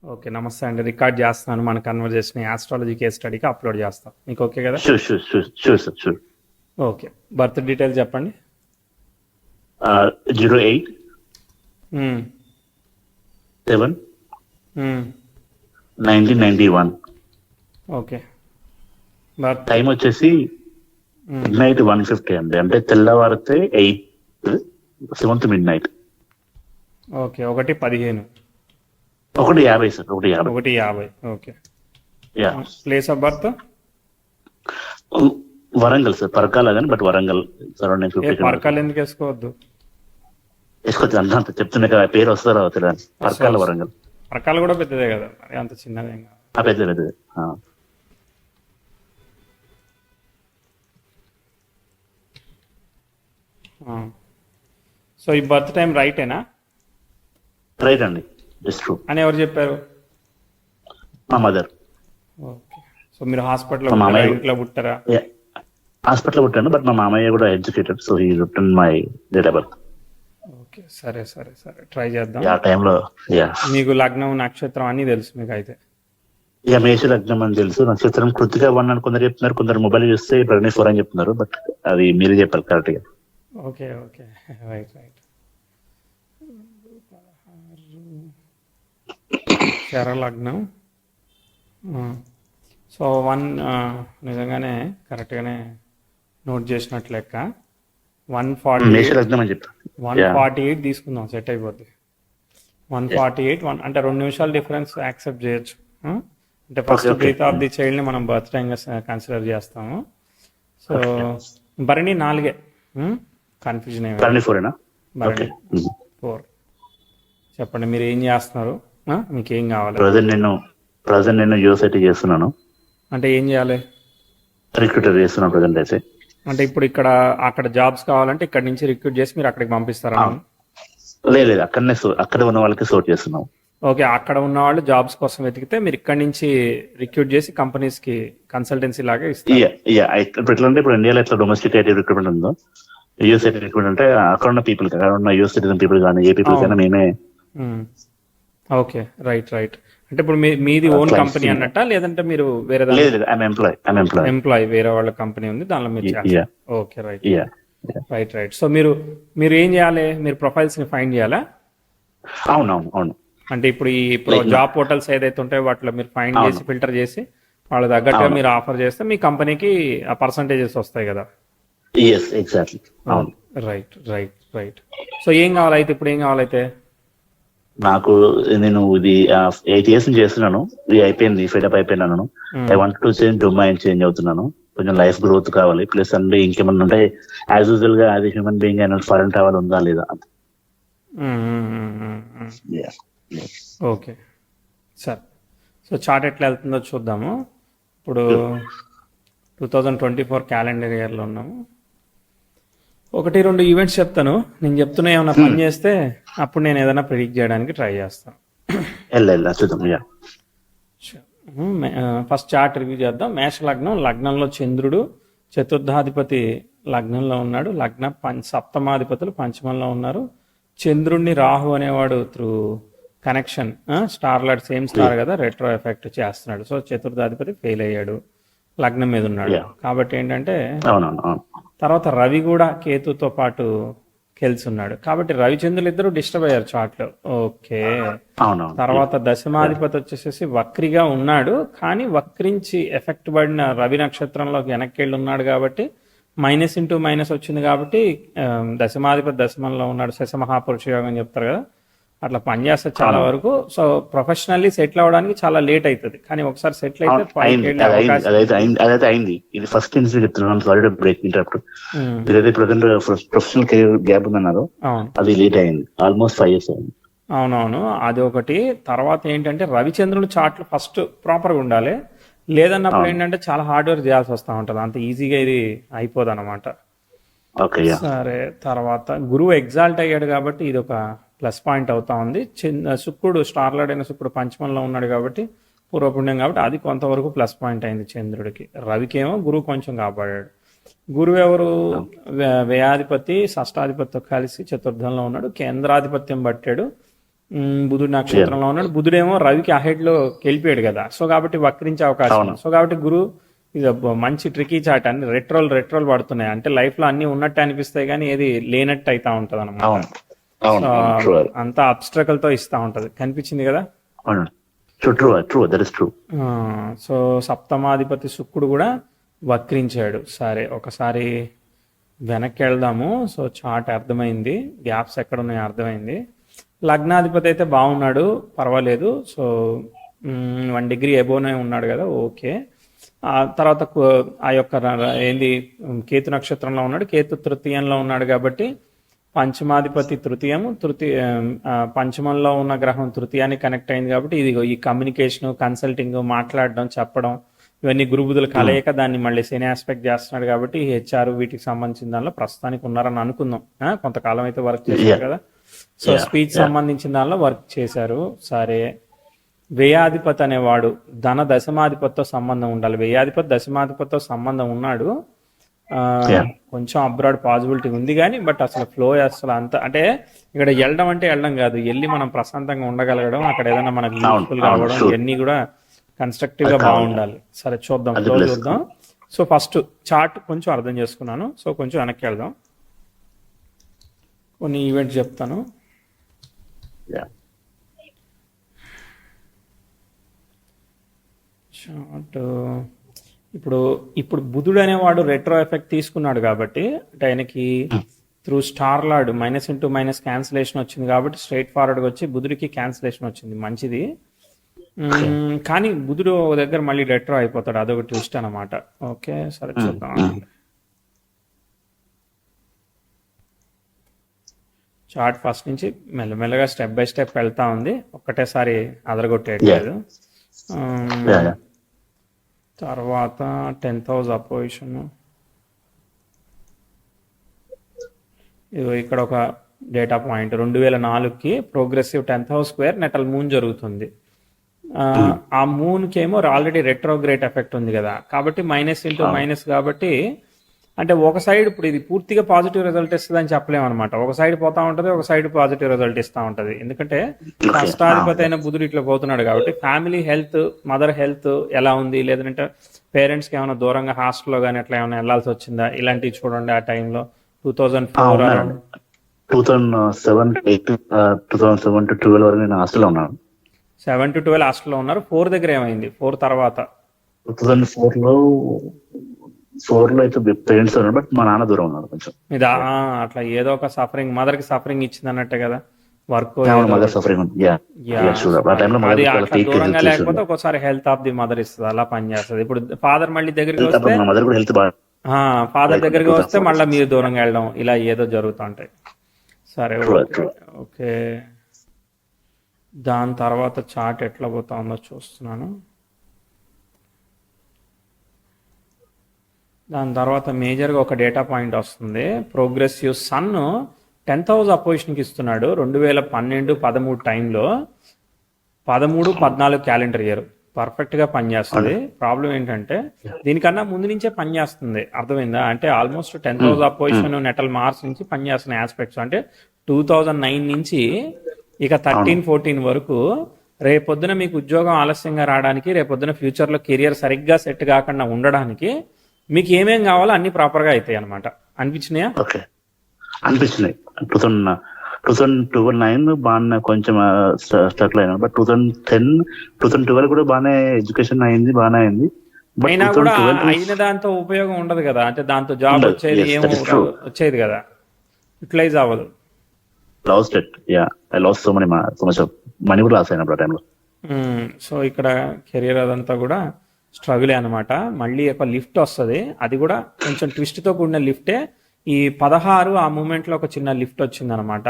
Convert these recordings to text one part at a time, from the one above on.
Okay. నమస్తే అండి. Record చేస్తున్నాను. మన కన్వర్జేషన్ ఆస్ట్రాలజీ కేస్ స్టడీకి అప్లోడ్ చేస్తాం. మీకు ఓకే కదా? Sure sir sure. Okay. Birth details చెప్పండి. 08 మ్మ్. 7 మ్మ్. 1991. ఓకే. బర్త్ టైం వచ్చేసి మ్మ్. మిడ్ నైట్ 1:50 అండి. అంటే తెల్లవారితే 8, 7th mid night. Okay. 1:15. 1:50 sir. 1:50. 1:50. Okay. Yeah. Place of birth Warangal sir. Parakala కానీ బట్ వరంగల్ సరౌండింగ్ ఏ 50 పరకాలు ఎందుకు వేసుకోవద్దు? వేసుకోవచ్చు అంత చెప్తున్నా కదా, పేరు వస్తారా తెలియదు. పరకాల వరంగల్. పరకాలు కూడా పెద్దదే కదా, మరి అంత చిన్నదేం కాదు. పెద్ద పెద్దది. సో ఈ బర్త్ టైం రైటేనా రైట్ అండి. Just true. అని ఎవరు చెప్పారు? మా మదర్. ఓకే. సో మీరు హాస్పిటల్లో మా పుట్టారా, మామయ్య ఇంట్లో పుట్టారా? హాస్పిటల్ పుట్టాను బట్ మా మామయ్య కూడా educated, so he return my date of birth. Okay. సరే సరే సరే, ట్రై చేద్దాం. ఆ టైంలో మీకు లగ్నం నక్షత్రం అన్నీ తెలుసు మీకు అయితే? మేష లగ్నం అని తెలుసు. నక్షత్రం కృతిగా 1 అని కొందరు చెప్తున్నారు, కొందరు మొబైల్ చూస్తే భరణి 4 అని చెప్తున్నారు, బట్ అది మీరే చెప్పారు కరెక్ట్ గా. Okay okay, right right. శర లగ్నం. సో 1 నిజంగానే కరెక్ట్గానే నోట్ చేసినట్లు లెక్క. మేష 148 లగ్నం అని చెప్పారు. 148 తీసుకుందాం, సెట్ అయిపోద్ది. 148 అంటే 2 నిమిషాలు డిఫరెన్స్ యాక్సెప్ట్ చేయొచ్చు. అంటే first Okay, okay. Breath of the child ని మనం బర్త్ టైం కన్సిడర్ చేస్తాము. సో భరణి 4, కన్ఫ్యూజన్ ఏమి? భరణి 4 భరణి 4. చెప్పండి, మీరు ఏం చేస్తున్నారు? మీకు ఏం కావాలి? ప్రజెంట్ నేను యూఎస్ఐటీ చేస్తున్నాను. అంటే ఏం చేయాలి? రిక్రూటర్ చేస్తున్నాను ప్రజెంట్ అయితే. అంటే ఇప్పుడు అక్కడ జాబ్స్ కావాలంటే ఇక్కడ నుంచి రిక్రూట్ చేసి మీరు అక్కడికి పంపిస్తారా? లేదు అక్కడే ఉన్న వాళ్ళకి సోర్ట్ చేస్తున్నాం. ఓకే. అక్కడ ఉన్న వాళ్ళు జాబ్స్ కోసం వెతికితే మీరు ఇక్కడ నుంచి రిక్రూట్ చేసి కంపెనీస్ కి కన్సల్టెన్సీ లాగా ఇస్తారు. ఇప్పుడు ఎట్లా అంటే, ఇప్పుడు ఇండియాలో ఎట్లా డొమెస్టిక్ ఐటీ రిక్రూట్మెంట్ ఉందో, యూఎస్ఐటీ రిక్రూట్మెంట్ అంటే అక్కడ ఉన్న పీపుల్, అక్కడ ఉన్న యూఎస్ సిటిజన్ పీపుల్ కానీ ఏ పీపుల్ కైనా మేమే. Okay, right right. అంటే ఇప్పుడు మీది ఓన్ కంపెనీ అన్నట్ట, లేదంటే మీరు వేరే ఎంప్లాయ్, వేరే వాళ్ళ కంపెనీ ఉంది దానిలో మీరు చేస్తారు? Okay, right right right. So మీరు ఏం చేయాలి? మీరు ప్రొఫైల్స్ ని ఫైండ్ చేయాలా? అవును. అంటే ఇప్పుడు జాబ్ పోర్టల్స్ ఏదైతే ఉంటాయో వాటిలో మీరు ఫైండ్ చేసి ఫిల్టర్ చేసి వాళ్ళ తగ్గట్టుగా మీరు ఆఫర్ చేస్తే మీ కంపెనీకి ఆ పర్సంటేజెస్ వస్తాయి కదా? Exactly. Right right right. So ఏం కావాలైతే, ఇప్పుడు ఏం కావాలైతే? నాకు నేను ఇది 8 years నుంచి చేస్తున్నాను, ఇది అయిపోయింది, ఫెడప్ అయిపోయినాను. I want to change domain, change అవుతున్నాను. కొంచెం లైఫ్ గ్రోత్ కావాలి, ప్లస్ అంటే ఇంకేమన్నా ఉంటే యాజ్ యూజువల్ గా యాజ్ హ్యూమన్ బీయింగ్ అయినా ఫారెన్ ట్రావెల్ ఉందా లేదా. Okay sir. సో చార్ట్ ఎట్లా వెళ్తుందో చూద్దాము. ఇప్పుడు 2024 క్యాలెండర్ ఇయర్లో ఉన్నాము. 1-2 ఈవెంట్స్ చెప్తాను, నేను చెప్తున్నా ఏమైనా పని చేస్తే అప్పుడు నేను ఏదైనా ప్రిడిక్ట్ చేయడానికి ట్రై చేస్తాను. ఫస్ట్ చార్ట్ రివ్యూ చేద్దాం. మేష లగ్నం, లగ్నంలో చంద్రుడు, చతుర్థాధిపతి లగ్నంలో ఉన్నాడు. సప్తమాధిపతులు పంచమంలో ఉన్నారు. చంద్రుడిని రాహు అనేవాడు through connection, star lot same star కదా, రెట్రో ఎఫెక్ట్ చేస్తున్నాడు. సో చతుర్థాధిపతి ఫెయిల్ అయ్యాడు, లగ్నం మీద ఉన్నాడు. కాబట్టి ఏంటంటే తర్వాత రవి కూడా కేతుతో పాటు కలిసి ఉన్నాడు. కాబట్టి రవిచంద్రులు ఇద్దరు డిస్టర్బ్ అయ్యారు చార్ట్ లో. ఓకే. తర్వాత దశమాధిపతి వచ్చేసేసి వక్రిగా ఉన్నాడు, కానీ వక్రించి ఎఫెక్ట్ పడిన రవి నక్షత్రంలోకి వెనక్కి వెళ్ళి ఉన్నాడు కాబట్టి -*- వచ్చింది. కాబట్టి దశమాధిపతి దశమంలో ఉన్నాడు. శశమహాపురుష యోగం చెప్తారు కదా, అట్లా పనిచేస్తే చాలా వరకు. సో ప్రొఫెషనల్లీ సెటిల్ అవ్వడానికి చాలా లేట్ అవుతుంది, కానీ ఒకసారి సెటిల్ అయితే అదైతే అయింది. ఇది ఫస్ట్ ఇన్సిడెంట్ చెప్తున్నాను, సారీ టు బ్రేక్ ఇంటరప్ట్. ఇదైతే ప్రజెంట్ ప్రొఫెషనల్ కెరీర్ గ్యాప్ ఉందన్నారు, అది లేట్ అయింది, ఆల్మోస్ట్ 5 years అయింది. అవునవును, అది ఒకటి. తర్వాత ఏంటంటే రవిచంద్రుడు చార్ట్లు ఫస్ట్ ప్రాపర్గా ఉండాలి, లేదన్నప్పుడు ఏంటంటే చాలా హార్డ్ వర్క్ చేయాల్సి వస్తూ ఉంటుంది, అంత ఈజీగా ఇది అయిపోదు అనమాట. సరే. తర్వాత గురువు ఎగ్జాల్ట్ అయ్యాడు కాబట్టి ఇది ఒక ప్లస్ పాయింట్ అవుతా ఉంది. శుక్రుడు స్టార్లాడ్ అయిన శుక్రుడు పంచమంలో ఉన్నాడు కాబట్టి పూర్వపుణ్యం, కాబట్టి అది కొంతవరకు ప్లస్ పాయింట్ అయింది చంద్రుడికి. రవికేమో గురువు కొంచెం కాపాడాడు. గురువు ఎవరు? వ్యయాధిపతి షష్టాధిపతితో కలిసి చతుర్థంలో ఉన్నాడు, కేంద్రాధిపత్యం పట్టాడు. బుధుడు నక్షత్రంలో ఉన్నాడు. బుధుడేమో రవికి అహెడ్ లో వెళ్ళిపోయాడు కదా, సో కాబట్టి వక్రించే అవకాశం ఉంది. సో కాబట్టి గురు ఇది మంచి ట్రికీ చాట్, అన్ని రెట్రోల్ పడుతున్నాయి. అంటే లైఫ్ లో అన్ని ఉన్నట్టు అనిపిస్తాయి కానీ ఏది లేనట్టు అయితా ఉంటది అనమాట. అవును అవును ట్రూ అంతా అబ్స్ట్రకల్ తో ఇస్తా ఉంటది. కనిపించింది కదా. అవును true that is true. So సప్తమాధిపతి శుక్రుడు కూడా వక్రించాడు. సరే ఒకసారి వెనక్కి వెళ్దాము. సో చార్ట్ అర్థమైంది, గ్యాప్స్ ఎక్కడ ఉన్నాయో అర్థమైంది. లగ్నాధిపతి అయితే బాగున్నాడు, పర్వాలేదు. సో 1 డిగ్రీ ఎబోనే ఉన్నాడు కదా, ఓకే. ఆ తర్వాత ఆ యొక్క ఏంది కేతు నక్షత్రంలో ఉన్నాడు, కేతు తృతీయంలో ఉన్నాడు కాబట్టి పంచమాధిపతి పంచమంలో ఉన్న గ్రహం తృతీయానికి కనెక్ట్ అయింది కాబట్టి ఇది ఈ కమ్యూనికేషన్, కన్సల్టింగ్, మాట్లాడడం, చెప్పడం ఇవన్నీ గురుబుధుల కలయిక. దాన్ని మళ్ళీ శని ఆస్పెక్ట్ చేస్తున్నాడు కాబట్టి హెచ్ఆర్ వీటికి సంబంధించిన దానిలో ప్రస్తుతానికి ఉన్నారని అనుకుందాం. కొంతకాలం అయితే వర్క్ చేశారు కదా. సో స్పీచ్ సంబంధించిన దానిలో వర్క్ చేశారు. సరే వ్యయాధిపతి అనేవాడు ధన దశమాధిపతితో సంబంధం ఉండాలి. వ్యయాధిపతి దశమాధిపతితో సంబంధం ఉన్నాడు. కొంచెం అబ్రాడ్ పాసిబిలిటీ ఉంది కానీ బట్ అసలు ఫ్లో అసలు అంత అంటే ఇక్కడ వెళ్ళడం అంటే వెళ్ళడం కాదు, వెళ్ళి మనం ప్రశాంతంగా ఉండగలగడం, అక్కడ ఏదైనా మనకు యూస్ఫుల్ కావడం, ఇవన్నీ కూడా కన్స్ట్రక్టివ్ గా బాగుండాలి. సరే చూద్దాం, ఫ్లో చూద్దాం. సో ఫస్ట్ చార్ట్ కొంచెం అర్థం చేసుకున్నాను. సో కొంచెం వెనక్కి వెళ్దాం, కొన్ని ఈవెంట్స్ చెప్తాను. చార్ట్ ఇప్పుడు బుధుడు అనేవాడు రెట్రో ఎఫెక్ట్ తీసుకున్నాడు కాబట్టి అంటే ఆయనకి త్రూ స్టార్ లార్డ్ -*- క్యాన్సిలేషన్ వచ్చింది కాబట్టి స్ట్రైట్ ఫార్వర్డ్గా వచ్చి బుధుడికి క్యాన్సిలేషన్ వచ్చింది, మంచిది. కానీ బుధుడు దగ్గర మళ్ళీ రెట్రో అయిపోతాడు, అదొక ట్విస్ట్ అనమాట. ఓకే సరే చూద్దాం. చార్ట్ ఫస్ట్ నుంచి మెల్లమెల్లగా స్టెప్ బై స్టెప్ వెళ్తా ఉంది, ఒక్కటేసారి అదరగొట్టేయట్లేదు. తర్వాత 10th హౌస్ అపోజిషన్, ఇక్కడ ఒక డేటా పాయింట్ 2004కి progressive 10th house square natal moon జరుగుతుంది. ఆ మూన్ కి ఏమో ఆల్రెడీ రెట్రోగ్రేట్ ఎఫెక్ట్ ఉంది కదా, కాబట్టి మైనస్ కాబట్టి అంటే ఒక సైడ్ ఇప్పుడు ఇది పూర్తిగా పాజిటివ్ రిజల్ట్ ఇస్తుంది అని చెప్పలేము అనమాట. ఒక సైడ్ పోతా ఉంటది, ఒక సైడ్ పాజిటివ్ రిజల్ట్ ఇస్తా ఉంటది. ఎందుకంటే కష్టాధిపతి అయిన బుధుడు ఇట్లా పోతున్నాడు కాబట్టి ఫ్యామిలీ హెల్త్, మదర్ హెల్త్ ఎలా ఉంది, లేదంటే పేరెంట్స్ కి ఏమైనా దూరంగా హాస్టల్లో కానీ అట్లా ఏమైనా వెళ్లాల్సి వచ్చిందా, ఇలాంటివి చూడండి. ఆ టైంలో 2004 2007 to 12 వరకు నేను హాస్టల్లో ఉన్నాను. 7 to 12 హాస్టల్లో ఉన్నారు. 4 దగ్గర ఏమైంది? 4 తర్వాత 2004 లో అయితే పేరెంట్స్ ఉన్నారు, బట్ మా నాన్న దూరం ఉన్నారు కొంచెం. ఇది అట్లా ఏదో ఒక సఫరింగ్, మదర్ కి సఫరింగ్ ఇచ్చింది అన్నట్టే కదా వర్క్. దూరంగా లేకపోతే ఒక్కోసారి హెల్త్ ఆఫ్ ది మదర్ ఇస్తుంది, అలా పనిచేస్తుంది. ఇప్పుడు ఫాదర్ మళ్ళీ దగ్గరికి వస్తే ఫాదర్ దగ్గరికి వస్తే మళ్ళీ మీరు దూరంగా వెళ్ళడం, ఇలా ఏదో జరుగుతుంటాయి. సరే ఓకే. దాని తర్వాత చార్ట్ ఎట్లా పోతా ఉందో చూస్తున్నాను. దాని తర్వాత మేజర్గా ఒక డేటా పాయింట్ వస్తుంది. ప్రోగ్రెసివ్ సన్ 10th హౌస్ అపోజిషన్కి ఇస్తున్నాడు 2012-13 టైంలో, 13-14 క్యాలెండర్ ఇయర్ పర్ఫెక్ట్గా పనిచేస్తుంది. ప్రాబ్లం ఏంటంటే దీనికన్నా ముందు నుంచే పనిచేస్తుంది, అర్థమైందా? అంటే almost 10th house opposition natal Mars నుంచి పనిచేస్తున్న ఆస్పెక్ట్స్. అంటే 2009 నుంచి ఇక 13-14 వరకు రేపొద్దున మీకు ఉద్యోగం ఆలస్యంగా రావడానికి, రేపొద్దున ఫ్యూచర్లో కెరియర్ సరిగ్గా సెట్ కాకుండా ఉండడానికి మీకు ఏమేం కావాలో అన్ని ప్రాపర్ గా అవుతాయి అనమాట. అనిపించినాయా? అనిపించినాయి. 2009 బాగా కొంచెం స్ట్రగుల్ అయినా, బట్ 2012 కూడా బాగానే ఎడ్యుకేషన్ అయింది, బాగానే అయింది. అయినా కూడా అయిన దాంతో ఉపయోగం ఉండదు కదా, అంటే దాంతో జాబ్ వచ్చేది ఏమో వచ్చేది కదా, యూటిలైజ్ అవ్వదు. మనీ కూడా లాస్ అయినప్పుడు ఆ టైంలో. సో ఇక్కడ కెరియర్ అదంతా కూడా స్ట్రగులే అనమాట. మళ్ళీ ఒక లిఫ్ట్ వస్తుంది, అది కూడా కొంచెం ట్విస్ట్తో కూడిన లిఫ్టే. ఈ 16 ఆ మూమెంట్ లో ఒక చిన్న లిఫ్ట్ వచ్చింది అనమాట,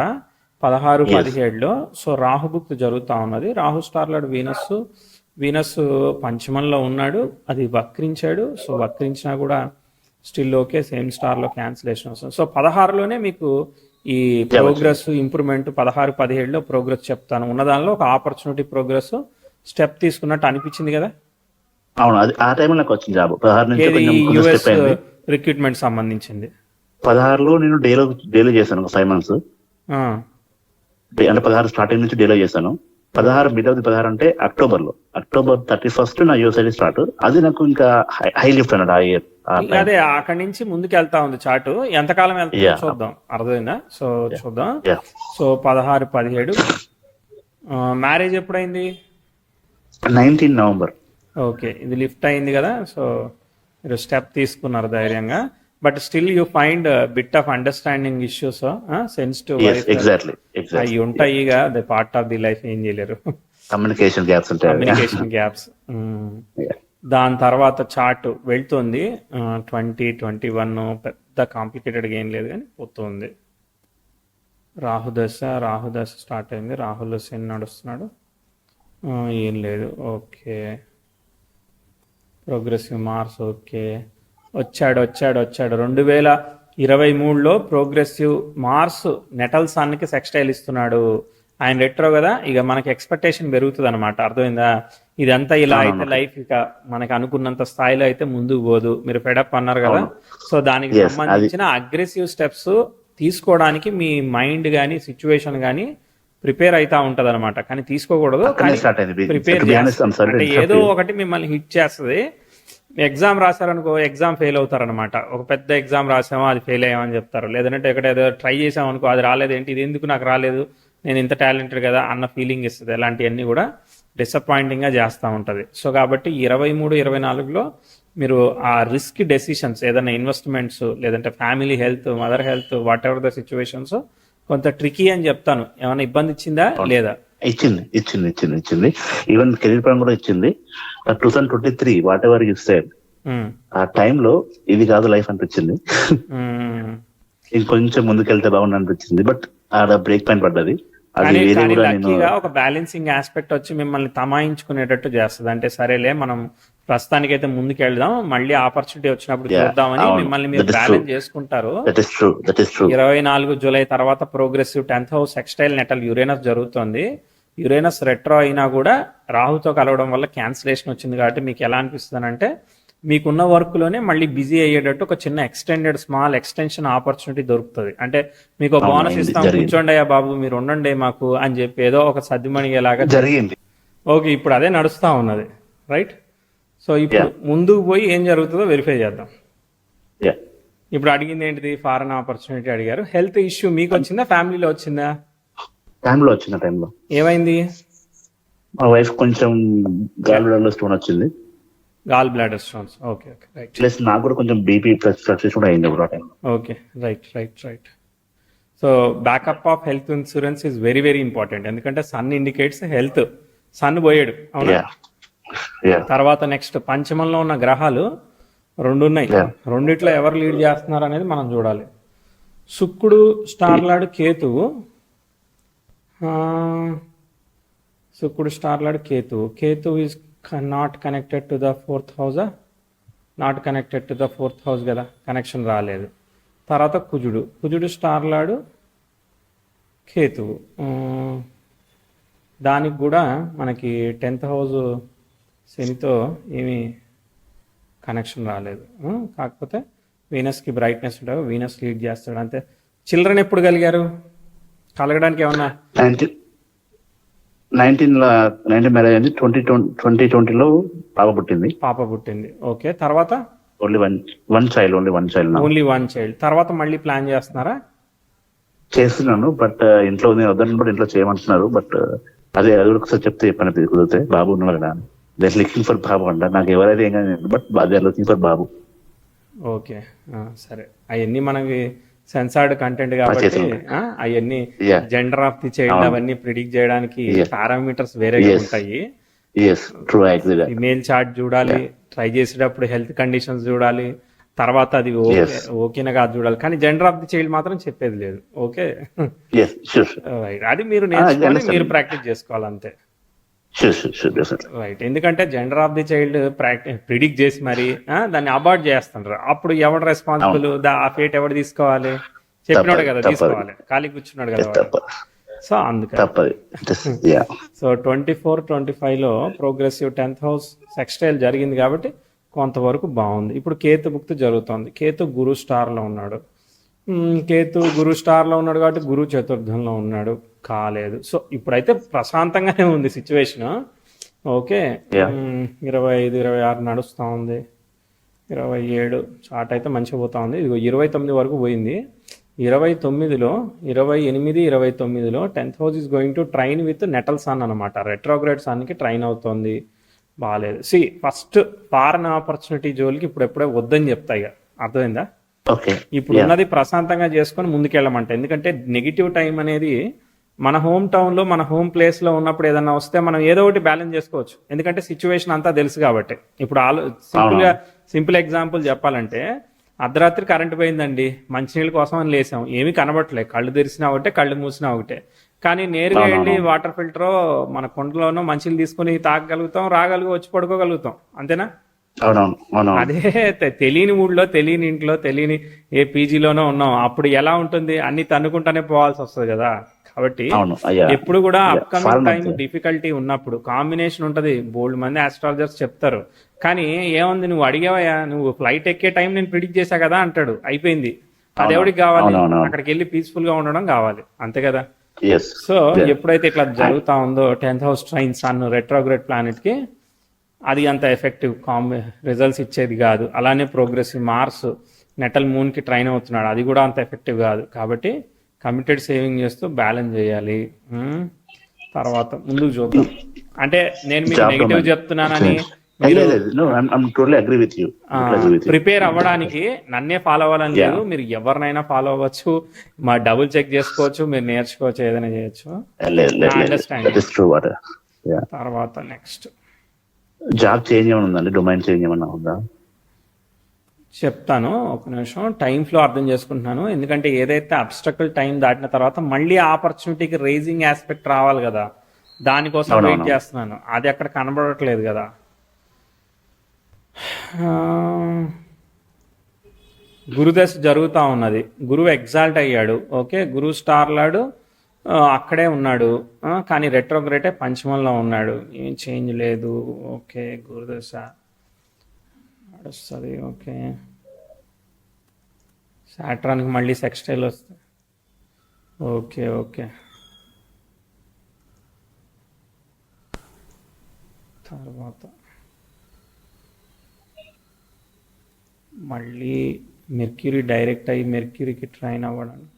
16-17లో. సో రాహుభుక్తి జరుగుతూ ఉన్నది. రాహు స్టార్లాడు వీనస్ పంచమంలో ఉన్నాడు, అది వక్రించాడు. సో వక్రించినా కూడా స్టిల్ ఓకే, సేమ్ స్టార్ లో క్యాన్సిలేషన్ వస్తుంది. సో 16లోనే మీకు ఈ ప్రోగ్రెస్ ఇంప్రూవ్మెంట్, 16-17లో ప్రోగ్రెస్ చెప్తాను. ఉన్న దానిలో ఒక ఆపర్చునిటీ ప్రోగ్రెస్ స్టెప్ తీసుకున్నట్టు అనిపించింది కదా. అవును, అది ఆ టైంలో నాకు వచ్చింది జాబ్. 16 నుంచి యుఎస్ రిక్రూట్మెంట్ సంబంధించింది. 16లో నేను డైలీ చేశాను ఒక 5 months. అంటే 16 స్టార్టింగ్ నుంచి డిలే చేశాను. 16 మిడ్ ఆఫ్ ది 16 అంటే అక్టోబర్ 31 నా యూఎస్ఐడి స్టార్ట్. అది నాకు ఇంకా హై లిఫ్ట్ అన్నాడు ఆ ఇయర్. అదే అక్కడి నుంచి ముందుకు వెళ్తా ఉంది చాటు, ఎంతకాలం వెళ్తుందో Yeah. చూద్దాం, అర్థమైందా? సో చూద్దాం. Yeah. సో 16, 17 మ్యారేజ్ ఎప్పుడైంది? 19 నవంబర్. ఓకే, ఇది లిఫ్ట్ అయింది కదా, సో మీరు స్టెప్ తీసుకున్నారు ధైర్యంగా. But still you find bit of understanding issues, sensitive exactly అవి ఉంటాయి ఇక, the part of the life, ఏం చేయలేరు. కమ్యూనికేషన్ గ్యాప్స్ ఉంటాయి. Communication gaps. దాని తర్వాత చార్ట్ వెళ్తుంది 2021, పెద్ద కాంప్లికేటెడ్గా ఏం లేదు కానీ పోతుంది. రాహుదశ స్టార్ట్ అయింది, రాహుల్ సెన్ నడుస్తున్నాడు, ఏం లేదు. Okay, progressive Mars. ఓకే, వచ్చాడు 2023లో ప్రోగ్రెసివ్ మార్స్ నెటల్ సన్కి సెక్స్టైల్ ఇస్తున్నాడు. ఆయన రెట్రో కదా, ఇక మనకి ఎక్స్పెక్టేషన్ పెరుగుతుంది అనమాట, అర్థమైందా? ఇదంతా ఇలా అయితే లైఫ్ ఇక మనకి అనుకున్నంత స్థాయిలో అయితే ముందుకు పోదు. మీరు ఫెడప్ అన్నారు కదా, సో దానికి సంబంధించిన అగ్రెసివ్ స్టెప్స్ తీసుకోవడానికి మీ మైండ్ కానీ సిచ్యువేషన్ కానీ ప్రిపేర్ అవుతా ఉంటది అనమాట. కానీ తీసుకోకూడదు, ప్రిపేర్ అంటే ఏదో ఒకటి మిమ్మల్ని హిట్ చేస్తుంది. ఎగ్జామ్ రాశారనుకో, ఎగ్జామ్ ఫెయిల్ అవుతారనమాట. ఒక పెద్ద ఎగ్జామ్ రాసామో అది ఫెయిల్ అయ్యామని చెప్తారు. లేదంటే ఇక్కడ ఏదో ట్రై చేసామనుకో, అది రాలేదు, ఏంటి ఇది ఎందుకు నాకు రాలేదు, నేను ఇంత టాలెంటెడ్ కదా అన్న ఫీలింగ్ ఇస్తుంది. అలాంటివన్నీ కూడా డిసప్పాయింటింగ్గా చేస్తూ ఉంటుంది. సో కాబట్టి 23, 24లో మీరు ఆ రిస్క్ డెసిషన్స్, ఏదైనా ఇన్వెస్ట్మెంట్స్, లేదంటే family health, mother health, what ever the situations, కొంత ట్రికీ అని చెప్తాను. ఏమైనా ఇబ్బంది ఇచ్చిందా లేదా? ఇచ్చింది. ఈవెన్ కెరీర్ పరంగా కూడా ఇచ్చింది. 2023 వాట్ ఎవర్ యు సెడ్, ఆ టైంలో ఇది కాదు లైఫ్ అనిపించింది. ఇంకొంచెం ముందుకెళ్తే బాగుంది అనిపించింది. బట్ ఆడ బ్రేక్ పాయింట్ పడ్డది. అది వేరే కూడా నేను ఒక బ్యాలెన్సింగ్ ఆస్పెక్ట్ వచ్చి మిమ్మల్ని తమాయించుకునేటట్టు చేస్తుంది. అంటే సరేలే, మనం ప్రస్తుతానికైతే ముందుకు వెళ్దాం, మళ్ళీ ఆపర్చునిటీ వచ్చినప్పుడు చూద్దామని మిమ్మల్ని మీరు బ్యాలెన్స్ చేసుకుంటారు. 24 జూలై తర్వాత progressive 10th house sextile natal Uranus జరుగుతుంది. యురేనస్ రెట్రో అయినా కూడా రాహుతో కలవడం వల్ల క్యాన్సిలేషన్ వచ్చింది. కాబట్టి మీకు ఎలా అనిపిస్తుంది అంటే, మీకున్న వర్క్లోనే మళ్ళీ బిజీ అయ్యేటట్టు ఒక చిన్న స్మాల్ ఎక్స్టెన్షన్ ఆపర్చునిటీ దొరుకుతుంది. అంటే మీకు బోనస్ ఇస్తాం, కూర్చోండి అయ్యా బాబు, మీరు ఉండండి మాకు అని చెప్పి ఏదో ఒక సర్దిమణిగేలాగా జరిగింది. ఓకే, ఇప్పుడు అదే నడుస్తూ ఉన్నది, రైట్? సో ఇప్పుడు ముందుకు పోయి ఏం జరుగుతుందో వెరిఫై చేద్దాం. ఇప్పుడు అడిగింది ఏంటిది? ఫారెన్ ఆపర్చునిటీ అడిగారు. హెల్త్ ఇష్యూ మీకు వచ్చిందా, ఫ్యామిలీలో వచ్చిందా? ఫ్యామిలీలో వచ్చిన టైంలో ఏమైంది? మా వైఫ్ కొంచెం గాల్ బ్లాడర్ స్టోన్ వచ్చింది. Gall bladder stones. Okay, right. Plus నాకు కూడా కొంచెం బీపీ ఫ్లక్చుయేషన్ కూడా అయింది ఆ టైంలో. Okay, right. So backup of health insurance is very very important. ఎందుకంటే సన్ ఇండికేట్స్ హెల్త్. సన్ పోయాడు, అవునా? తర్వాత నెక్స్ట్ పంచమంలో ఉన్న గ్రహాలు 2 ఉన్నాయి. రెండిట్లో ఎవరు లీడ్ చేస్తున్నారు అనేది మనం చూడాలి. శుక్రుడు స్టార్లాడు కేతువు, Ketu is not connected to the 4th house, కదా, కనెక్షన్ రాలేదు. తర్వాత కుజుడు స్టార్లాడు కేతువు, దానికి కూడా మనకి 10th హౌస్ శనితో ఏమీ కనెక్షన్ రాలేదు. కాకపోతే వీనస్కి బ్రైట్నెస్ ఉంటుంది, వీనస్ లీడ్ చేస్తాడు అంతే. చిల్డ్రన్ ఎప్పుడు కలగడానికి ఏమన్నా? 19 మ్యారేజ్ అయింది. 2020లో పాప పుట్టింది. ఓకే, తర్వాత ఓన్లీ వన్ చైల్డ్. తర్వాత మళ్ళీ ప్లాన్ చేస్తున్నాను. బట్ ఇంట్లో నేను వద్దని కూడా ఇంట్లో చేయమంటున్నారు. బట్ అది కూడా ఒకసారి చెప్పని కుదిరితే, బాబు ఉన్నాడు కదా, దే లుకింగ్ ఫర్ బాబు అంట. నాకు ఎవరైతే ఏం కానీ, but they are looking for బాబు. ఓకే, సరే. అవన్నీ మనకి సెన్సార్డ్ కంటెంట్ కాబట్టి అవన్నీ జెండర్ ఆఫ్ ది చైల్డ్ అవన్నీ ప్రిడిక్ట్ చేయడానికి పారామీటర్స్ వేరేగా ఉంటాయి. ఇమెయిల్ చార్ట్ చూడాలి, ట్రై చేసేటప్పుడు హెల్త్ కండిషన్స్ చూడాలి, తర్వాత అది ఓకేనా కాదు చూడాలి. కానీ జెండర్ ఆఫ్ ది చైల్డ్ మాత్రం చెప్పేది లేదు. Okay, right. అది మీరు నేర్చుకొని మీరు ప్రాక్టీస్ చేసుకోవాలి అంతే. రైట్. ఎందుకంటే gender of the child predict చేసి మరి దాన్ని అబార్ట్ చేస్తుంటారు. అప్పుడు ఎవడు రెస్పాన్సిబుల్? ఆ ఫేట్ ఎవడు తీసుకోవాలి? చెప్పినాడు కదా తీసుకోవాలి, ఖాళీ కూర్చున్నాడు కదా. సో అందుకని సో 24-25లో ప్రోగ్రెసివ్ 10th హౌస్ సెక్స్టైల్ జరిగింది కాబట్టి కొంతవరకు బాగుంది. ఇప్పుడు కేతు భుక్తి జరుగుతుంది. కేతు గురు స్టార్లో ఉన్నాడు. కాబట్టి గురు చతుర్థంలో ఉన్నాడు. కాలేదు. సో ఇప్పుడైతే ప్రశాంతంగానే ఉంది సిచ్యువేషన్. ఓకే. Yeah. 25, 26 నడుస్తూ ఉంది. 27 చార్ట్ అయితే మంచిగా పోతా ఉంది. ఇదిగో 29 వరకు పోయింది. 29లో 28, 29లో 10th house is going to trine with natal sun అనమాట. రెట్రోగ్రేడ్ సన్కి ట్రైన్ అవుతుంది. బాగాలేదు. ఫస్ట్ ఫారెన్ ఆపర్చునిటీ జోలికి ఇప్పుడెప్పుడే వద్దని చెప్తా ఇక. అర్థమైందా? ఓకే. ఇప్పుడు ఉన్నది ప్రశాంతంగా చేసుకొని ముందుకెళ్ళమంట. ఎందుకంటే నెగిటివ్ టైం అనేది మన హోమ్ టౌన్లో మన హోమ్ ప్లేస్లో ఉన్నప్పుడు ఏదన్నా వస్తే మనం ఏదో ఒకటి బ్యాలెన్స్ చేసుకోవచ్చు. ఎందుకంటే సిచ్యువేషన్ అంతా తెలుసు కాబట్టి. ఇప్పుడు సింపుల్ ఎగ్జాంపుల్ చెప్పాలంటే, అర్ధరాత్రి కరెంట్ పోయిందండి, మంచినీళ్ళ కోసం అని లేసాం, ఏమీ కనబట్టలే, కళ్ళు తెరిసినా ఒకటే కళ్ళు మూసినా ఒకటే. కానీ నేరుగా వెళ్ళి వాటర్ ఫిల్టరో మన కుండలోనో మంచిలు తీసుకుని తాగగలుగుతాం, వచ్చి పడుకోగలుగుతాం. అంతేనా? అదే తెలియని ఊళ్ళో, తెలియని ఇంట్లో, తెలియని ఏ పీజీలోనో ఉన్నాం. అప్పుడు ఎలా ఉంటుంది? అన్ని తన్నుకుంటానే పోవాల్సి వస్తుంది కదా. కాబట్టి ఎప్పుడు కూడా అప్కమింగ్ టైం డిఫికల్టీ ఉన్నప్పుడు కాంబినేషన్ ఉంటది. బోల్డ్ మంది ఆస్ట్రాలజర్స్ చెప్తారు. కానీ ఏముంది, నువ్వు అడిగావయ్యా, నువ్వు ఫ్లైట్ ఎక్కే టైం నేను ప్రిడిక్ట్ చేశా కదా అంటాడు. అయిపోయింది. అదెవడికి కావాలి? అక్కడికి వెళ్ళి పీస్ఫుల్ గా ఉండడం కావాలి. అంతే కదా. సో ఎప్పుడైతే ఇట్లా జరుగుతా ఉందో 10th house trine sun retrograde planet కి, అది అంత ఎఫెక్టివ్ రిజల్ట్స్ ఇచ్చేది కాదు. అలానే ప్రోగ్రెసివ్ మార్స్ నెటల్ మూన్ కి ట్రైన్ అవుతున్నాడు, అది కూడా అంత ఎఫెక్టివ్ కాదు. కాబట్టి కమిటెడ్ సేవింగ్ చేస్తూ బ్యాలెన్స్ చేయాలి. తర్వాత ముందుకు చూద్దాం. అంటే నేను మీకు నెగిటివ్ చెప్తున్నానని ప్రిపేర్ అవ్వడానికి నన్నే ఫాలో అవ్వాలని లేదు. మీరు ఎవరినైనా ఫాలో అవ్వచ్చు, మా డబుల్ చెక్ చేసుకోవచ్చు, మీరు నేర్చుకోవచ్చు, ఏదైనా చేయొచ్చు. తర్వాత నెక్స్ట్ జాబ్ చేంజ్ ఏమైనా ఉందండి? డొమైన్ చేంజ్ ఏమైనా ఉందా? చెప్తాను, ఒక నిమిషం. టైం ఫ్లో అర్థం చేసుకుంటున్నాను. ఎందుకంటే ఏదైతే అబ్స్ట్రక్టల్ టైం దాటిన తర్వాత మళ్ళీ ఆపర్చునిటీకి రేజింగ్ ఆస్పెక్ట్ రావాలి కదా, దానికోసం వెయిట్ చేస్తున్నాను. అది అక్కడ కనబడట్లేదు కదా. గురుదశ జరుగుతూ ఉన్నది. గురువు ఎగ్జాల్ట్ అయ్యాడు. ఓకే, గురువు స్టార్ లాడు అక్కడే ఉన్నాడు. కానీ రెట్రోగ్రేటే పంచమంలో ఉన్నాడు. ఏం చేంజ్ లేదు. ఓకే, గురుదశ నడుస్తుంది. ఓకే, సాట్రాన్కి మళ్ళీ సెక్స్టైల్ వస్తుంది. ఓకే ఓకే, తర్వాత మళ్ళీ మెర్క్యూరీ డైరెక్ట్ అయ్యి మెర్క్యూరీకి ట్రైన్ అవ్వడానికి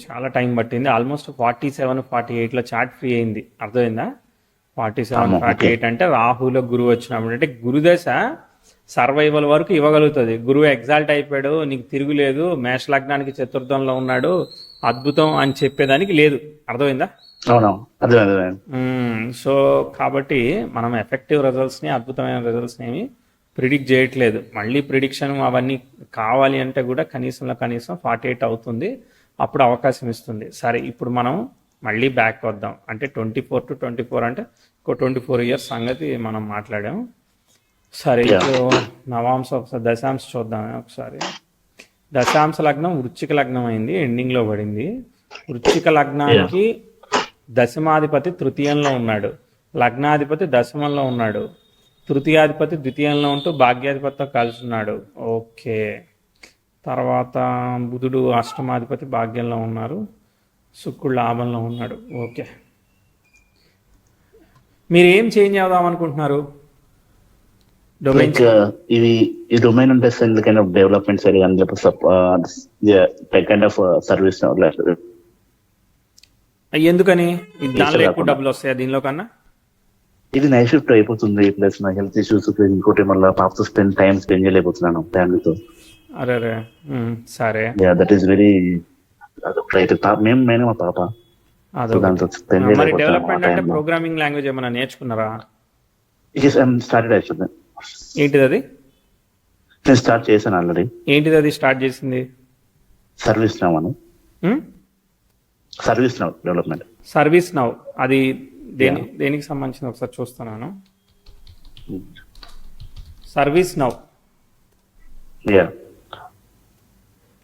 చాలా టైం పట్టింది. ఆల్మోస్ట్ 47, 48లో చార్ట్ ఫ్రీ అయింది. అర్థమైందా? 47, 48 అంటే రాహులో గురువు వచ్చినప్పుడు, అంటే గురుదశ సర్వైవల్ వరకు ఇవ్వగలుగుతుంది. గురువు ఎగ్జాల్ట్ అయిపోయాడు, నీకు తిరుగులేదు, మేష లగ్నానికి చతుర్థంలో ఉన్నాడు, అద్భుతం అని చెప్పేదానికి లేదు. అర్థమైందా? సో కాబట్టి మనం ఎఫెక్టివ్ రిజల్ట్స్ని, అద్భుతమైన రిజల్ట్స్ని ఏమి ప్రిడిక్ట్ చేయట్లేదు. మళ్ళీ ప్రిడిక్షన్ అవన్నీ కావాలి అంటే కూడా కనీసం 48 అవుతుంది, అప్పుడు అవకాశం ఇస్తుంది. సరే, ఇప్పుడు మనం మళ్ళీ బ్యాక్ వద్దాం. అంటే 24 to 24 అంటే ఒక 24 ఇయర్స్ సంగతి మనం మాట్లాడాం. సరే, ఇప్పుడు నవాంశ ఒకసారి దశాంశ చూద్దాం ఒకసారి. దశాంశ లగ్నం వృశ్చిక లగ్నం అయింది, ఎండింగ్లో పడింది. వృశ్చిక లగ్నానికి దశమాధిపతి తృతీయంలో ఉన్నాడు, లగ్నాధిపతి దశమంలో ఉన్నాడు, తృతీయాధిపతి ద్వితీయంలో ఉంటూ భాగ్యాధిపతితో కలిసి ఉన్నాడు. ఓకే, తర్వాత బుధుడు అష్టమాధిపతి భాగ్యంలో ఉన్నారు, శుక్రుడు లాభంలో ఉన్నాడు. ఓకే, మీరు ఏం చేంజ్ అవుదాం అనుకుంటున్నారు? ఈ డొమైన్ అంటే కైండ్ ఆఫ్ డెవలప్మెంట్ సైడ్ అని చెప్పి కైండ్ ఆఫ్ సర్వీస్. ఎందుకని? దానిలో ఎక్కువ డబ్బులు వస్తాయా దీనిలో కన్నా? ఇది నైట్ షిఫ్ట్ అయిపోతుంది, ప్లస్ నా హెల్త్ ఇష్యూస్, ఇంకోటి మళ్ళీ పాపతో టైం స్పెండ్ చేయలేకపోతున్నాను ఫ్యామిలీతో. అరే సరే, దట్ ఈస్ వెరీ మేము మా పాప. మరి డెవలప్మెంట్ అంటే ప్రోగ్రామింగ్ లాంగ్వేజ్ ఏమైనా నేర్చుకున్నారా? ఏంటిది అది? నేను స్టార్ట్ చేశాను ఆల్రెడీ. ఏంటిది అది స్టార్ట్ చేసింది? సర్వీస్ నౌ అని. Service now development. Service now అది దేనికి సంబంధించింది ఒకసారి చూస్తున్నాను. Service now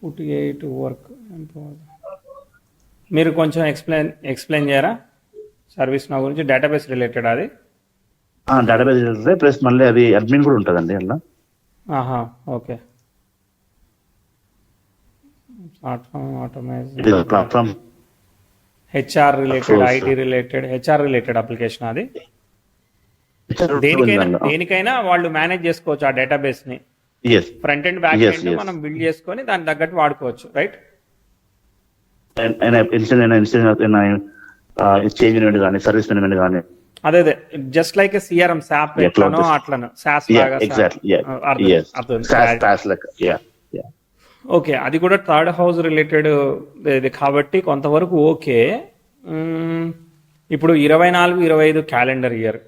48 work. మీరు కొంచెం ఎక్స్ప్లెయిన్ చేయరా సర్వీస్ నౌ గురించి? డేటాబేస్ రిలేటెడ్ అది? డేటాబేస్ రిలేటెడ్, ప్లస్ మళ్ళీ అది అడ్మిన్ కూడా ఉంటుందండి అలా. Okay, platform automate HR related, course. IT related, HR related application అది. దేనికైనా వాళ్ళు మేనేజ్ చేసుకోవచ్చు ఆ డేటాబేస్ ని. yes front end back yes end yes మనం బిల్డ్ చేసుకొని దాని తగ్గట్టు వాడుకోవచ్చు, రైట్? చేంజ్ మేనేజ్మెంట్ కానీ సర్వీస్ మేనేజ్మెంట్ కానీ అదే జస్ట్ లైక్ సిఆర్ఎం సాప్ ఎట్లనో అట్లనో సాస్ లాగా. ఓకే, అది కూడా థర్డ్ హౌస్ రిలేటెడ్ ఇది కాబట్టి కొంతవరకు ఓకే. ఇప్పుడు 24-25 క్యాలెండర్ ఇయర్.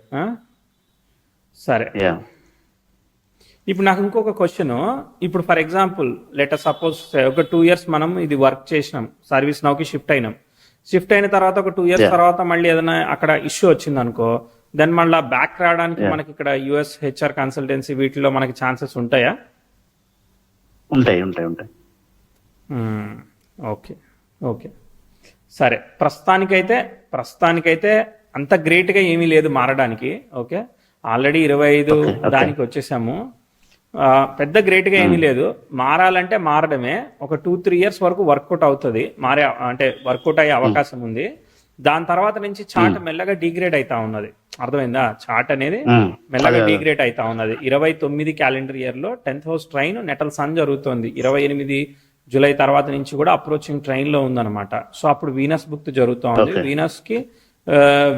సరే, ఇప్పుడు నాకు ఇంకొక క్వశ్చన్. ఇప్పుడు ఫర్ ఎగ్జాంపుల్ లెటర్ సపోజ్ ఒక 2 years మనం ఇది వర్క్ చేసినాం, సర్వీస్ నౌకి షిఫ్ట్ అయినాం. షిఫ్ట్ అయిన తర్వాత ఒక 2 years తర్వాత మళ్ళీ ఏదైనా అక్కడ ఇష్యూ వచ్చింది అనుకో, దెన్ మళ్ళీ బ్యాక్ రావడానికి మనకి ఇక్కడ యుఎస్ హెచ్ఆర్ కన్సల్టెన్సీ వీటిలో మనకి ఛాన్సెస్ ఉంటాయా? ఉంటాయి ఉంటాయి ఉంటాయి. ఓకే ఓకే సరే, ప్రస్తుతానికైతే అంత గ్రేట్గా ఏమీ లేదు మారడానికి. ఓకే, ఆల్రెడీ 25 దానికి వచ్చేసాము. పెద్ద గ్రేట్గా ఏమీ లేదు. మారాలంటే మారడమే. ఒక 2-3 years వరకు వర్కౌట్ అవుతుంది, వర్కౌట్ అయ్యే అవకాశం ఉంది. దాని తర్వాత నుంచి చార్ట్ మెల్లగా డిగ్రేడ్ అవుతా ఉన్నది. అర్థమైందా? చార్ట్ అనేది మెల్లగా డిగ్రేడ్ అవుతా ఉన్నది. 29 క్యాలెండర్ ఇయర్ లో 10th house train natal sun జరుగుతోంది. 28 జూలై తర్వాత నుంచి కూడా అప్రోచింగ్ ట్రైన్ లో ఉందన్నమాట. సో అప్పుడు వీనస్ బుక్ జరుగుతూ ఉంది.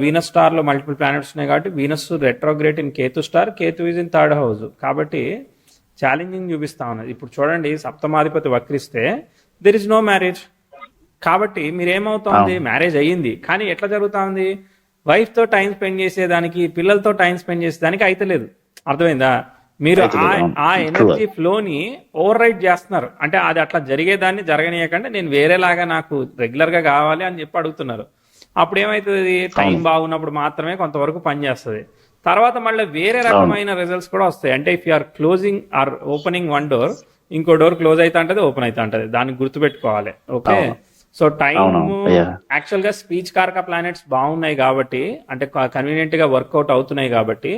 వీనస్ స్టార్ లో మల్టిపుల్ ప్లానెట్స్ ఉన్నాయి కాబట్టి Venus retrograde in Ketu star, Ketu is in third house కాబట్టి ఛాలెంజింగ్ చూపిస్తా ఉన్నది. ఇప్పుడు చూడండి, సప్తమాధిపతి వక్రిస్తే దెర్ ఇస్ నో మ్యారేజ్. కాబట్టి మీరేమవుతోంది, మ్యారేజ్ అయ్యింది కానీ ఎట్లా జరుగుతా ఉంది, వైఫ్ తో టైం స్పెండ్ చేసేదానికి, పిల్లలతో టైం స్పెండ్ చేసేదానికి అయితలేదు. అర్థమైందా? మీరు ఆ ఎనర్జీ ఫ్లోని ఓవర్ రైడ్ చేస్తున్నారు. అంటే అది అట్లా జరిగేదాన్ని జరగనీయకంటే నేను వేరేలాగా నాకు రెగ్యులర్ గా కావాలి అని చెప్పి అడుగుతున్నారు. అప్పుడు ఏమవుతుంది, టైం బాగున్నప్పుడు మాత్రమే కొంతవరకు పనిచేస్తుంది. తర్వాత మళ్ళీ వేరే రకమైన రిజల్ట్స్ కూడా వస్తాయి. అంటే if you're closing or opening one door, ఇంకో డోర్ క్లోజ్ అవుతా ఉంటది, ఓపెన్ అవుతా ఉంటది. దాన్ని గుర్తుపెట్టుకోవాలి. ఓకే, సో టైం యాక్చువల్ గా స్పీచ్ కారక ప్లానెట్స్ బాగున్నాయి కాబట్టి, అంటే కన్వీనియంట్ గా వర్కౌట్ అవుతున్నాయి కాబట్టి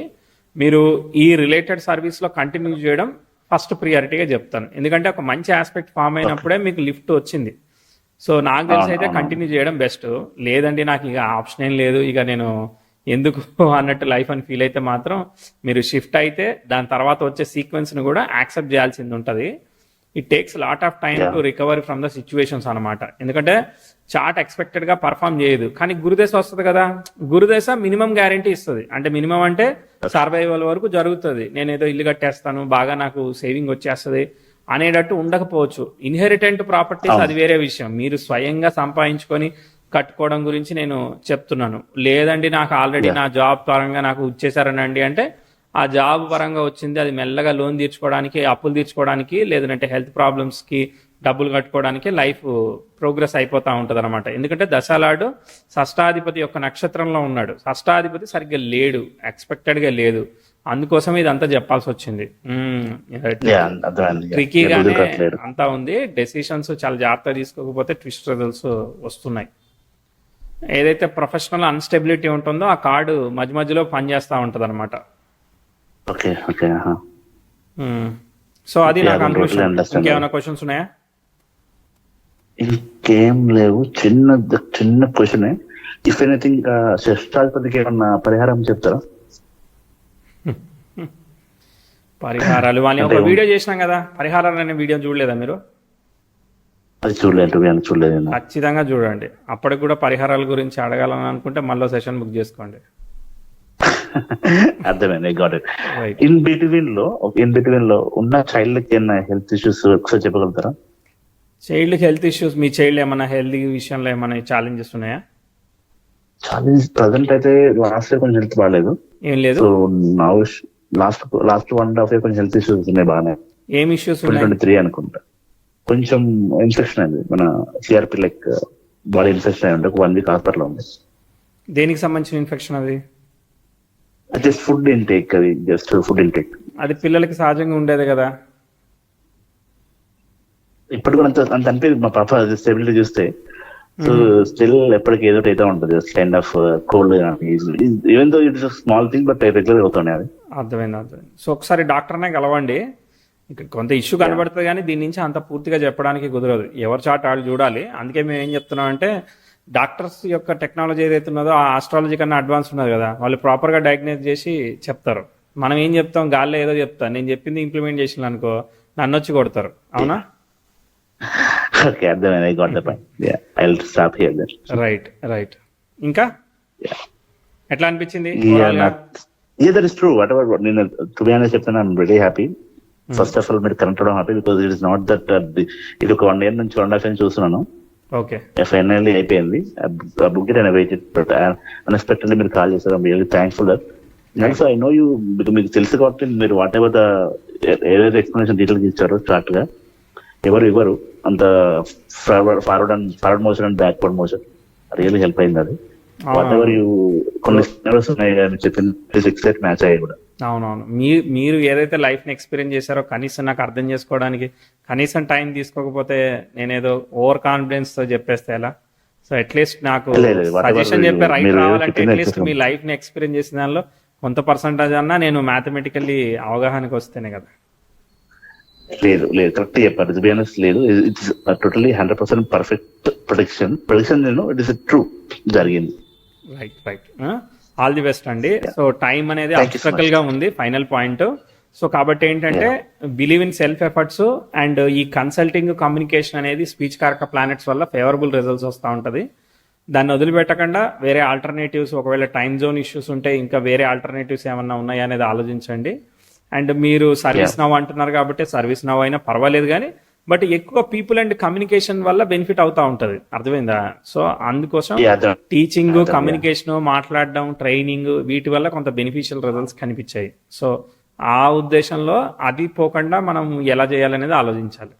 మీరు ఈ రిలేటెడ్ సర్వీస్ లో కంటిన్యూ చేయడం ఫస్ట్ ప్రియారిటీగా చెప్తాను. ఎందుకంటే ఒక మంచి ఆస్పెక్ట్ ఫామ్ అయినప్పుడే మీకు లిఫ్ట్ వచ్చింది. సో నాకు తెలిసి అయితే కంటిన్యూ చేయడం బెస్ట్. లేదండి నాకు ఇక ఆప్షన్ ఏం లేదు, ఇక నేను ఎందుకు అన్నట్టు లైఫ్ అని ఫీల్ అయితే మాత్రం మీరు షిఫ్ట్ అయితే దాని తర్వాత వచ్చే సీక్వెన్స్ ని కూడా యాక్సెప్ట్ చేయాల్సింది ఉంటుంది. It takes lot of time to recovery from the situations అనమాట. ఎందుకంటే చార్ట్ ఎక్స్పెక్టెడ్ గా పర్ఫామ్ చేయదు, కానీ గురుదశ వస్తుంది కదా. గురుదశ మినిమం గ్యారంటీ ఇస్తుంది. అంటే మినిమం అంటే సర్వైవల్ వరకు జరుగుతుంది. నేను ఏదో ఇల్లు కట్టేస్తాను, బాగా నాకు సేవింగ్ వచ్చేస్తుంది అనేటట్టు ఉండకపోవచ్చు. ఇన్హెరిటెంట్ ప్రాపర్టీస్ అది వేరే విషయం, మీరు స్వయంగా సంపాదించుకొని కట్టుకోవడం గురించి నేను చెప్తున్నాను. లేదండి నాకు ఆల్రెడీ నా జాబ్ పరంగా నాకు ఇచ్చేసారనండి అంటే ఆ జాబ్ పరంగా వచ్చింది అది మెల్లగా లోన్ తీర్చుకోవడానికి, అప్పులు తీర్చుకోవడానికి, లేదంటే హెల్త్ ప్రాబ్లమ్స్ కి డబ్బులు కట్టుకోవడానికి లైఫ్ ప్రోగ్రెస్ అయిపోతా ఉంటది అనమాట. ఎందుకంటే దశాలాడు షష్టాధిపతి యొక్క నక్షత్రంలో ఉన్నాడు. షష్టాధిపతి సరిగ్గా లేడు, ఎక్స్పెక్టెడ్ గా లేదు. అందుకోసం ఇదంతా చెప్పాల్సి వచ్చింది. ట్రికీగానే అంతా ఉంది. డెసిషన్స్ చాలా జాగ్రత్తగా తీసుకోకపోతే ట్విస్ట్ రిజల్ట్స్ వస్తున్నాయి. ఏదైతే ప్రొఫెషనల్ అన్స్టెబిలిటీ ఉంటుందో ఆ కార్డు మధ్య మధ్యలో పనిచేస్తూ ఉంటది అనమాట. సో అది నా కన్క్లూషన్. ఇంకేమైనా క్వశ్చన్స్ ఉన్నాయా? ఇంకేం లేవు. చిన్న క్వశ్చన్, ఇఫ్ ఎనీథింగ్ షష్టాధిపతికి ఏమన్నా పరిహారం చెప్తారా? పరిహారాలు వాళ్ళని ఒక వీడియో చేసినాం కదా, పరిహారాలు అనే వీడియో చూడలేదా మీరు? అది చూడలేదు. ఖచ్చితంగా చూడండి. అప్పటికి కూడా పరిహారాల గురించి అడగాలని అనుకుంటే మళ్ళీ సెషన్ బుక్ చేసుకోండి. అర్థమైంది, గాట్ ఇట్. ఇన్ బిట్వీన్ లో ఉన్న చైల్డ్ కి ఏమైనా హెల్త్ ఇష్యూస్ ఒకసారి చెప్పగలుగుతారా? చైల్డ్ కి హెల్త్ ఇష్యూస్, మీ చైల్డ్ ఏమైనా హెల్త్ విషయంలో ఏమైనా ఛాలెంజెస్ ఉన్నాయా? ఛాలెంజ్ ప్రజెంట్ అయితే లాస్ట్ ఇయర్ కొంచెం హెల్త్ బాగాలేదు. ఏం లేదు. సో లాస్ట్ 1.5 year కొంచెం హెల్త్ ఇష్యూస్ ఉన్నాయి బాగానే. ఏం ఇష్యూస్? 2023 అనుకుంటా. కొంచెం ఇన్ఫెక్షన్ అయింది, మన సిఆర్పి లైక్ బాడీ ఇన్ఫెక్షన్ అయి ఉంటే 1 week హాస్పిటల్ ఉంది. దేనికి సంబంధించిన ఇన్ఫెక్షన్ అది? Just food intake. అది పిల్లలకి సహజంగా ఉండేది కదా. ఇప్పటి కూడా అంత అనిపేది మా పాప స్టెబిలిటీ చూస్తే. సో స్టిల్ ఎప్పటికి ఏదో అయితే ఉంటుంది kind of cold. Even though it's small thing but regular అవుతుంది అది. అర్థమైంది. సో ఒకసారి డాక్టర్నే కలవండి. కొంత ఇష్యూ కనబడుతుంది కానీ దీని నుంచి అంత పూర్తిగా చెప్పడానికి కుదరదు. ఎవరి చాట్ వాళ్ళు చూడాలి. అందుకే మేము ఏం చెప్తున్నాం అంటే డాక్టర్స్ యొక్క టెక్నాలజీ ఏదైతే ఉన్నదో ఆ ఆస్ట్రాలజీ కన్నా అడ్వాన్స్ ఉన్నది కదా, వాళ్ళు ప్రాపర్గా డయాగ్నైజ్ చేసి చెప్తారు. మనం ఏం చెప్తాం, గాల్లో ఏదో చెప్తాను, నేను చెప్పింది ఇంప్లిమెంట్ చేసిన అనుకో నన్ను వచ్చి కొడతారు. అవునా? ఓకే, అర్థమైంది. I got the point. Yeah, I will stop here then. Right. ఇంకా ఎట్లా అనిపించింది? That is true. Whatever నేను టు బి ఆనెస్ట్ చెప్తాను, I'm very happy. First of all మీరు కనెక్ట్ అవడం happy, because it is not that ఇది ఒక 1 year నుంచి 1.5 years చూస్తున్నాను. ఓకే, ఫైనల్లీ అయిపోయింది. Book it and waited, but unexpectedly మీరు కాల్ చేశారు. I'm really thankful that. Also I no you, మీకు తెలుసు కాబట్టి మీరు వాట్ ఎవర్ ద ఏదైతే ఎక్స్ప్లెనేషన్ డీటెయిల్గా ఇచ్చారో స్టార్ట్ గా, ఇవ్వరు అంత forward motion and backward motion really help అయింది. అది వాట్ ఎవర్ యూ కొన్ని చెప్పింది మ్యాచ్ అయ్యాయి కూడా. అవునవును. మీరు ఏదైతే లైఫ్ ని ఎక్స్పీరియన్స్ చేశారో కనీసం నాకు అర్థం చేసుకోవడానికి కనీసం టైం తీసుకోకపోతే నేనేదో ఓవర్ కాన్ఫిడెన్స్ తో చెప్పేస్తే ఎలా? సో అట్లీస్ట్ నాకు సజెషన్ చెప్పే రైట్ రావాలంటే అట్లీస్ట్ మీ లైఫ్ ని ఎక్స్పీరియన్స్ చేసిన దానిలో కొంత పర్సంటేజ్ అన్నా నేను మ్యాథమెటికల్లీ అవగాహనకి వస్తేనే కదా. లేదు కరెక్ట్ చెప్పారు. టు బి ఆనెస్ట్ లేదు, ఇట్స్ టోటలీ 100% పర్ఫెక్ట్ ప్రొడిక్షన్ నేను ఇట్ ఇస్ ట్రూ జరిగింది. రైట్. ఆల్ ది బెస్ట్ అండి. సో టైం అనేది అబ్స్ట్రకల్ గా ఉంది, ఫైనల్ పాయింట్. సో కాబట్టి ఏంటంటే believe in self efforts and ఈ కన్సల్టింగ్ కమ్యూనికేషన్ అనేది స్పీచ్ కారక ప్లానెట్స్ వల్ల ఫేవరబుల్ రిజల్ట్స్ వస్తూ ఉంటది. దాన్ని వదిలిపెట్టకుండా వేరే ఆల్టర్నేటివ్స్, ఒకవేళ టైం జోన్ ఇష్యూస్ ఉంటే ఇంకా వేరే ఆల్టర్నేటివ్స్ ఏమన్నా ఉన్నాయా అనేది ఆలోచించండి. అండ్ మీరు సర్వీస్ నవ్ అంటున్నారు కాబట్టి సర్వీస్ నవ్ అయినా పర్వాలేదు, కానీ బట్ ఎక్కువ పీపుల్ అండ్ కమ్యూనికేషన్ వల్ల బెనిఫిట్ అవుతా ఉంటది. అర్థమైందా? సో అందుకోసం టీచింగ్, కమ్యూనికేషన్, మాట్లాడడం, ట్రైనింగ్ వీటి వల్ల కొంత బెనిఫిషియల్ రిజల్ట్స్ కనిపించాయి. సో ఆ ఉద్దేశంలో అది పోకుండా మనం ఎలా చేయాలనేది ఆలోచించాలి.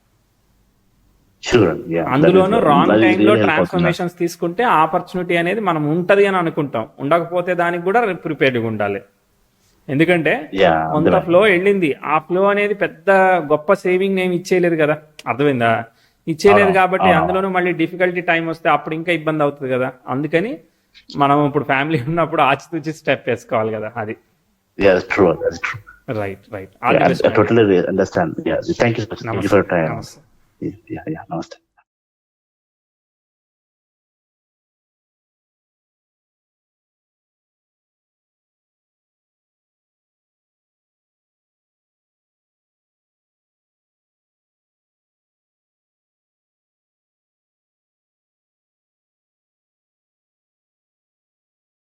అందులోనూ రాంగ్ టైంలో ట్రాన్స్ఫర్మేషన్స్ తీసుకుంటే ఆపర్చునిటీ అనేది మనం ఉంటది అని అనుకుంటాం, ఉండకపోతే దానికి కూడా ప్రిపేర్డ్గా ఉండాలి. ఎందుకంటే కొంత ఫ్లో వెళ్ళింది, ఆ ఫ్లో అనేది పెద్ద గొప్ప సేవింగ్ ఏమి ఇచ్చేయలేదు కదా. అర్థమైందా? ఇచ్చేయలేదు కాబట్టి అందులోనూ మళ్ళీ డిఫికల్టీ టైం వస్తే అప్పుడు ఇంకా ఇబ్బంది అవుతుంది కదా. అందుకని మనం ఇప్పుడు ఫ్యామిలీ ఉన్నప్పుడు ఆచితూచి స్టెప్ వేసుకోవాలి కదా. అది right. I totally understand. Yeah, thank you so much. Thank you for your time. నమస్తే. Yeah, namaste.